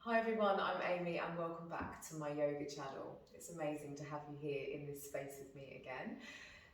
Hi everyone, I'm Amy and welcome back to my yoga channel. It's amazing to have you here in this space with me again.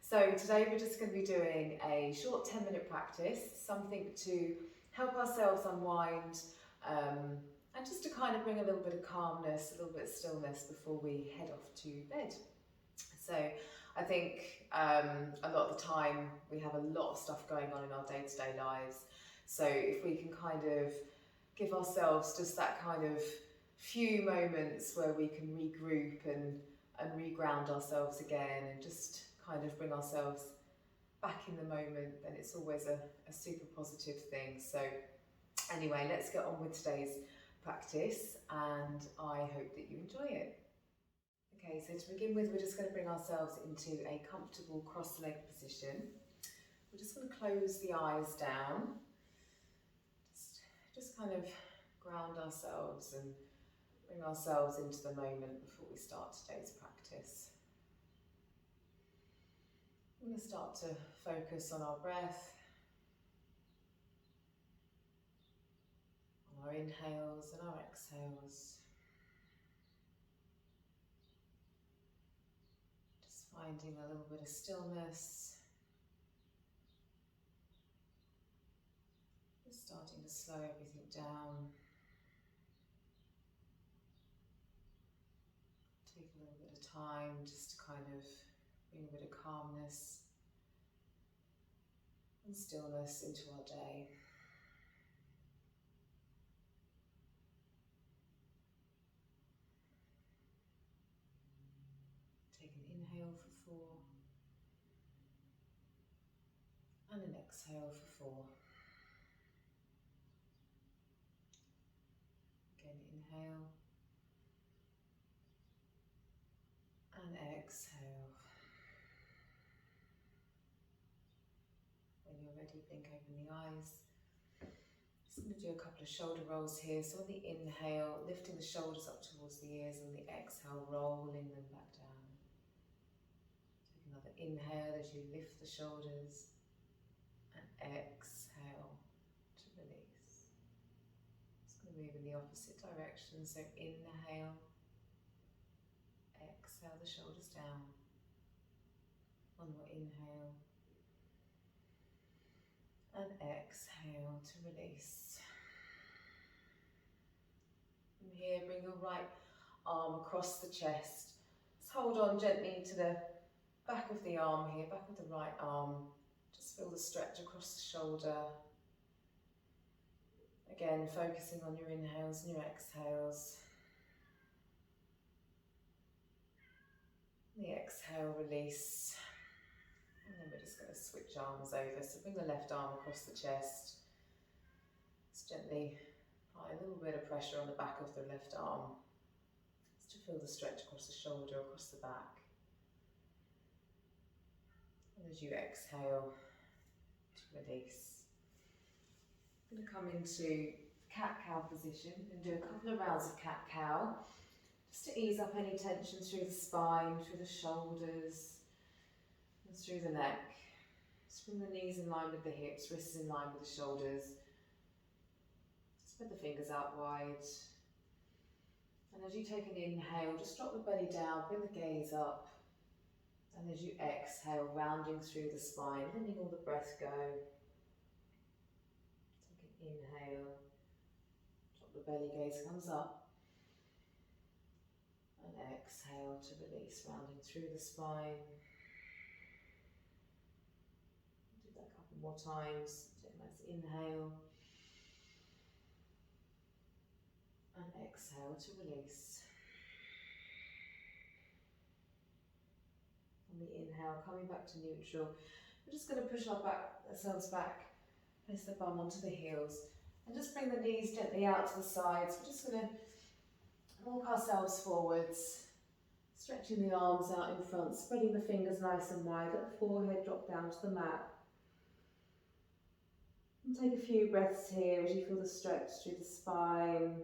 So today we're just going to be doing a short 10-minute practice, something to help ourselves unwind and just to kind of bring a little bit of calmness, a little bit of stillness before we head off to bed. So I think a lot of the time we have a lot of stuff going on in our day-to-day lives. So if we can kind of give ourselves just that kind of few moments where we can regroup and reground ourselves again and just kind of bring ourselves back in the moment, then it's always a super positive thing. So anyway, let's get on with today's practice and I hope that you enjoy it. Okay, so to begin with, we're just going to bring ourselves into a comfortable cross-legged position. We're just going to close the eyes down. Just kind of ground ourselves and bring ourselves into the moment before we start today's practice. We're going to start to focus on our breath, on our inhales and our exhales. Just finding a little bit of stillness. Just starting to slow everything down. Take a little bit of time just to kind of bring a bit of calmness and stillness into our day. Take an inhale for 4 and an exhale for 4. Again, inhale and exhale. When you're ready, blink open the eyes. Just going to do a couple of shoulder rolls here. So on the inhale, lifting the shoulders up towards the ears, and the exhale, rolling them back down. Take another inhale as you lift the shoulders, and exhale to release. Just going to move in the opposite direction. So inhale, exhale the shoulders down. One more inhale. And exhale to release. From here, bring your right arm across the chest. Just hold on gently to the back of the arm here, back of the right arm. Just feel the stretch across the shoulder. Again, focusing on your inhales and your exhales. The exhale, release. And then we're just going to switch arms over. So bring the left arm across the chest. Just gently apply a little bit of pressure on the back of the left arm. Just to feel the stretch across the shoulder, across the back. And as you exhale, to release. I'm going to come into cat-cow position and do a couple of rounds of cat-cow. Just to ease up any tension through the spine, through the shoulders, and through the neck. Just bring the knees in line with the hips, wrists in line with the shoulders. Spread the fingers out wide. And as you take an inhale, just drop the belly down, bring the gaze up. And as you exhale, rounding through the spine, letting all the breath go. Take an inhale, drop the belly, gaze comes up. And exhale to release, rounding through the spine. Do that a couple more times. Take a nice inhale. And exhale to release. On the inhale, coming back to neutral. We're just going to push ourselves back, place the bum onto the heels, and just bring the knees gently out to the sides. We're just going to walk ourselves forwards, stretching the arms out in front, spreading the fingers nice and wide, let the forehead drop down to the mat. And take a few breaths here as you feel the stretch through the spine,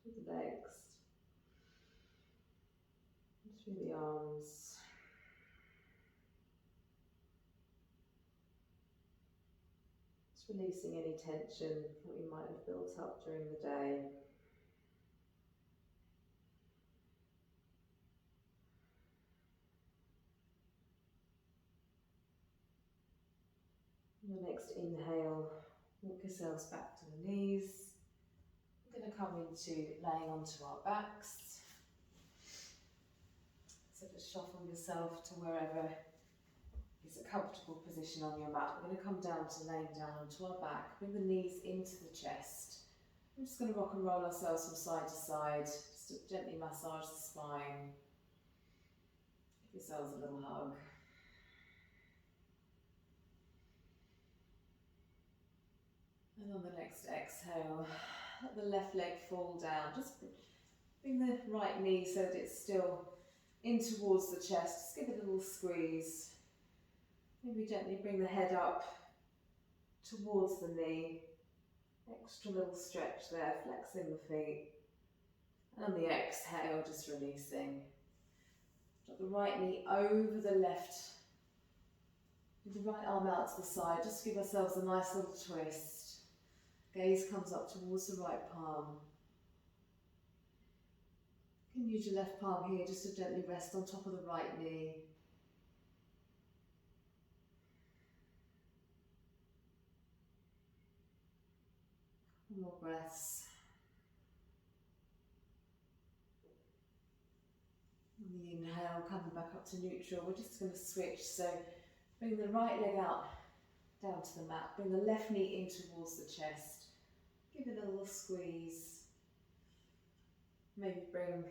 through the legs, and through the arms. Just releasing any tension that we might have built up during the day. Your next inhale, walk yourselves back to the knees. We're going to come into laying onto our backs. So just shuffle yourself to wherever is a comfortable position on your mat. We're going to come down to laying down onto our back. Bring the knees into the chest. We're just going to rock and roll ourselves from side to side. Just to gently massage the spine. Give yourselves a little hug. And on the next exhale, let the left leg fall down. Just bring the right knee so that it's still in towards the chest. Just give it a little squeeze. Maybe gently bring the head up towards the knee. Extra little stretch there, flexing the feet. And on the exhale, just releasing. Drop the right knee over the left. With the right arm out to the side. Just give ourselves a nice little twist. Gaze comes up towards the right palm. You can use your left palm here just to gently rest on top of the right knee. More breaths. On the inhale, coming back up to neutral, we're just going to switch. So bring the right leg out, down to the mat. Bring the left knee in towards the chest. Give it a little squeeze. Maybe bring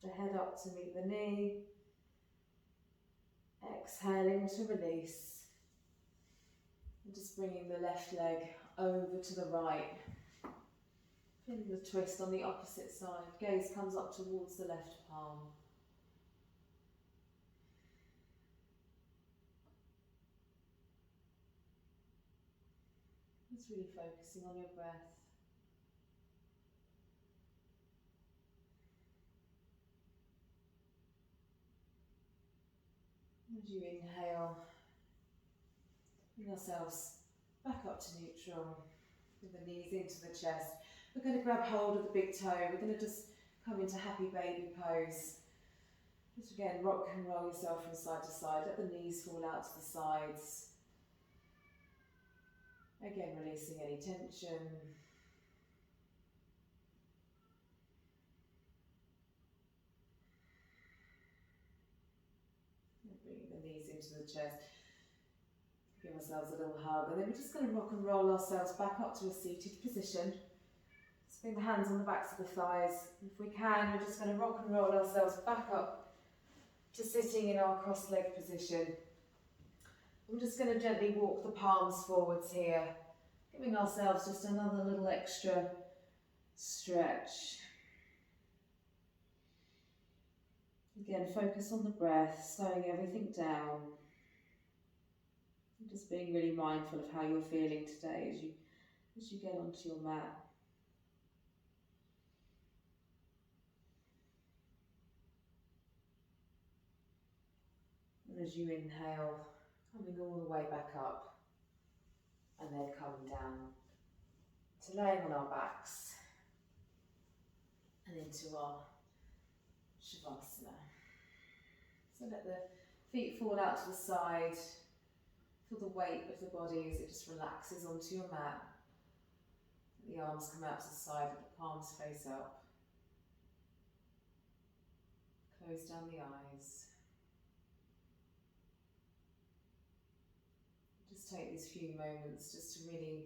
the head up to meet the knee. Exhaling to release. And just bringing the left leg over to the right. Feeling the twist on the opposite side. Gaze comes up towards the left palm. Just really focusing on your breath. As you inhale, bring ourselves back up to neutral. With the knees into the chest. We're going to grab hold of the big toe. We're going to just come into happy baby pose. Just again, rock and roll yourself from side to side. Let the knees fall out to the sides. Again, releasing any tension. And bringing the knees into the chest. Give ourselves a little hug. And then we're just going to rock and roll ourselves back up to a seated position. Just bring the hands on the backs of the thighs. If we can, we're just going to rock and roll ourselves back up to sitting in our cross-legged position. We're just going to gently walk the palms forwards here, giving ourselves just another little extra stretch. Again, focus on the breath, slowing everything down. Just being really mindful of how you're feeling today as you get onto your mat. And as you inhale, coming all the way back up, and then coming down to laying on our backs and into our Shavasana. So let the feet fall out to the side. Feel the weight of the body as it just relaxes onto your mat. The arms come out to the side, let the palms face up. Close down the eyes. Just take these few moments just to really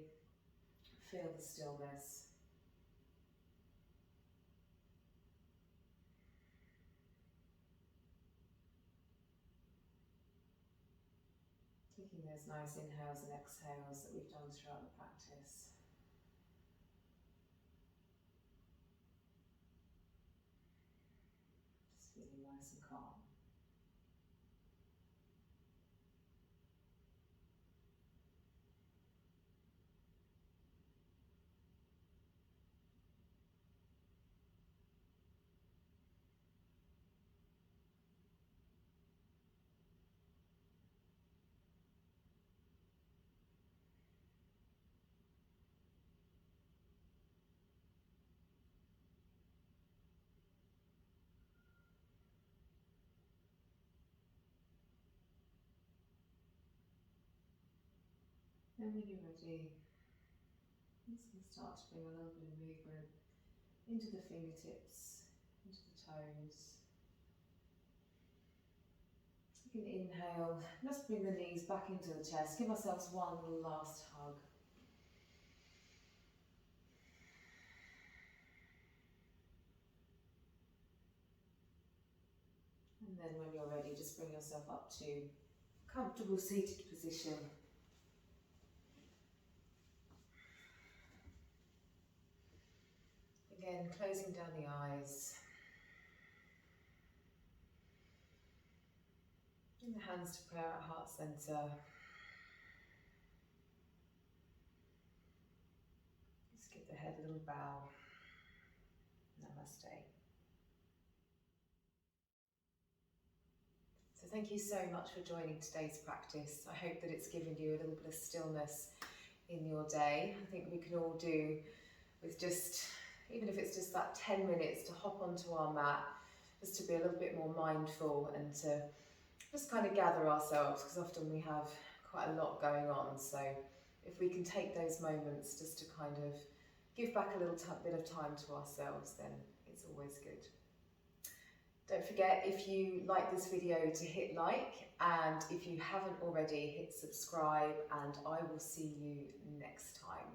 feel the stillness. Taking those nice inhales and exhales that we've done throughout the practice. Just feeling nice and calm. And when you're ready, I'm just going to start to bring a little bit of movement into the fingertips, into the toes. You can inhale, let's bring the knees back into the chest, give ourselves one last hug. And then when you're ready, just bring yourself up to a comfortable seated position. Again, closing down the eyes. Bring the hands to prayer at heart centre. Just give the head a little bow. Namaste. So thank you so much for joining today's practice. I hope that it's given you a little bit of stillness in your day. I think we can all do with just, even if it's just that 10 minutes to hop onto our mat, just to be a little bit more mindful and to just kind of gather ourselves, because often we have quite a lot going on. So if we can take those moments just to kind of give back a little bit of time to ourselves, then it's always good. Don't forget, if you like this video, to hit like, and if you haven't already, hit subscribe, and I will see you next time.